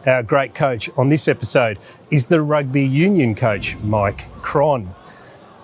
Our great coach on this episode is the Rugby Union coach, Mike Cron.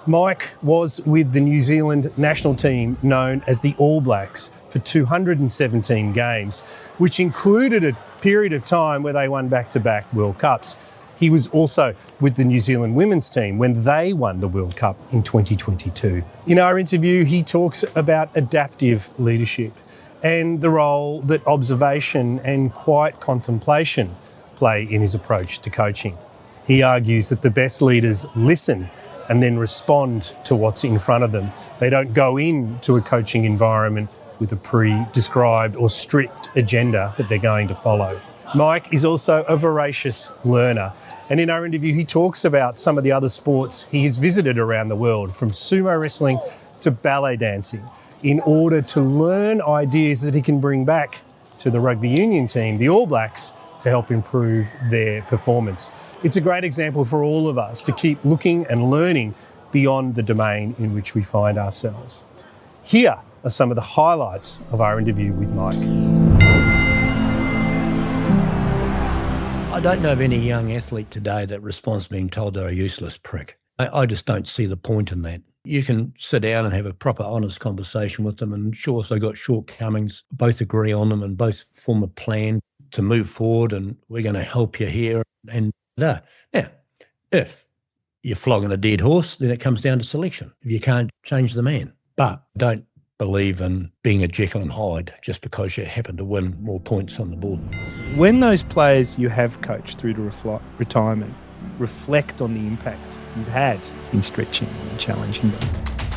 Mike was with the New Zealand national team known as the All Blacks for 217 games, which included a period of time where they won back-to-back World Cups. He was also with the New Zealand women's team when they won the World Cup in 2022. In our interview, he talks about adaptive leadership and the role that observation and quiet contemplation play in his approach to coaching. He argues that the best leaders listen and then respond to what's in front of them. They don't go into a coaching environment with a pre-described or strict agenda that they're going to follow. Mike is also a voracious learner, and in our interview he talks about some of the other sports he has visited around the world, from sumo wrestling to ballet dancing, in order to learn ideas that he can bring back to the Rugby Union team, the All Blacks, to help improve their performance. It's a great example for all of us to keep looking and learning beyond the domain in which we find ourselves. Here are some of the highlights of our interview with Mike. I don't know of any young athlete today that responds to being told they're a useless prick. I just don't see the point in that. You can sit down and have a proper, honest conversation with them, and sure, if they've got shortcomings, both agree on them and both form a plan to move forward, and we're going to help you here. And now, if you're flogging a dead horse, then it comes down to selection. If you can't change the man. But don't believe in being a Jekyll and Hyde just because you happen to win more points on the board. When those players you have coached through to retirement reflect on the impact you've had in stretching and challenging them,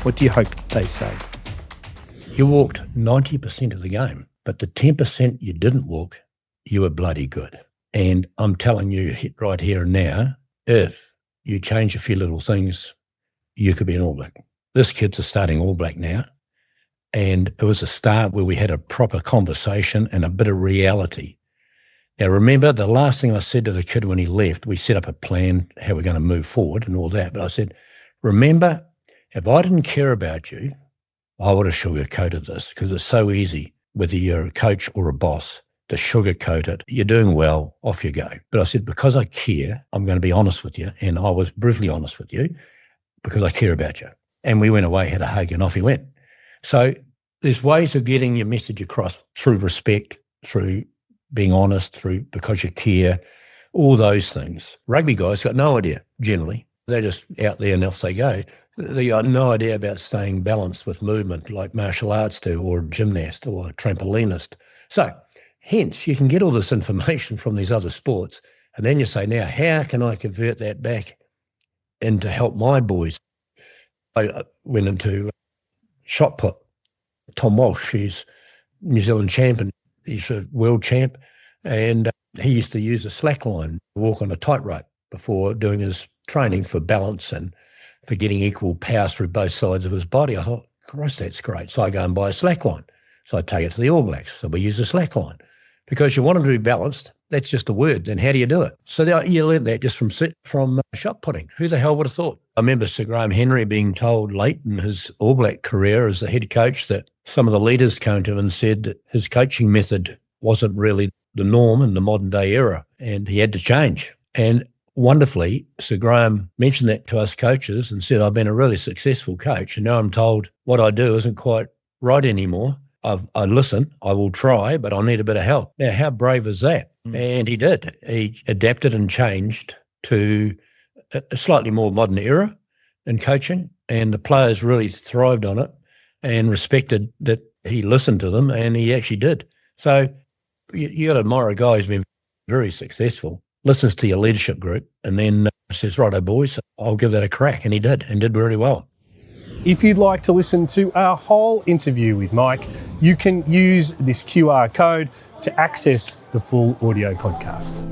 what do you hope they say? You walked 90% of the game, but the 10% you didn't walk, you were bloody good. And I'm telling you right here and now, if you change a few little things, you could be an All Black. This kid's a starting All Black now. And it was a start where we had a proper conversation and a bit of reality. Now, remember, the last thing I said to the kid when he left, we set up a plan, how we're going to move forward and all that. But I said, remember, if I didn't care about you, I would have sugarcoated this, because it's so easy, whether you're a coach or a boss, to sugarcoat it. You're doing well, off you go. But I said, because I care, I'm going to be honest with you. And I was brutally honest with you because I care about you. And we went away, had a hug, and off he went. So there's ways of getting your message across through respect, through being honest, through because you care, all those things. Rugby guys got no idea, generally. They're just out there and off they go. They got no idea about staying balanced with movement like martial arts do, or a gymnast or a trampolinist. So hence, you can get all this information from these other sports, and then you say, now, how can I convert that back into help my boys? I went into shot put. Tom Walsh, he's New Zealand champion. He's a world champ, and he used to use a slack line, walk on a tightrope before doing his training for balance and for getting equal power through both sides of his body. I thought, Christ, that's great. So I go and buy a slack line. So I take it to the All Blacks. So we use a slack line. Because you want them to be balanced, that's just a word. Then how do you do it? So you learn that just from shot putting. Who the hell would have thought? I remember Sir Graham Henry being told late in his All Black career as the head coach that some of the leaders came to him and said that his coaching method wasn't really the norm in the modern day era, and he had to change. And wonderfully, Sir Graham mentioned that to us coaches and said, I've been a really successful coach, and now I'm told what I do isn't quite right anymore. I listen, I will try, but I need a bit of help. Now, how brave is that? And he did. He adapted and changed to a slightly more modern era in coaching, and the players really thrived on it and respected that he listened to them, and he actually did. So you got to admire a guy who's been very successful, listens to your leadership group, and then says, righto, boys, I'll give that a crack. And he did, and did very well. If you'd like to listen to our whole interview with Mike, you can use this QR code to access the full audio podcast.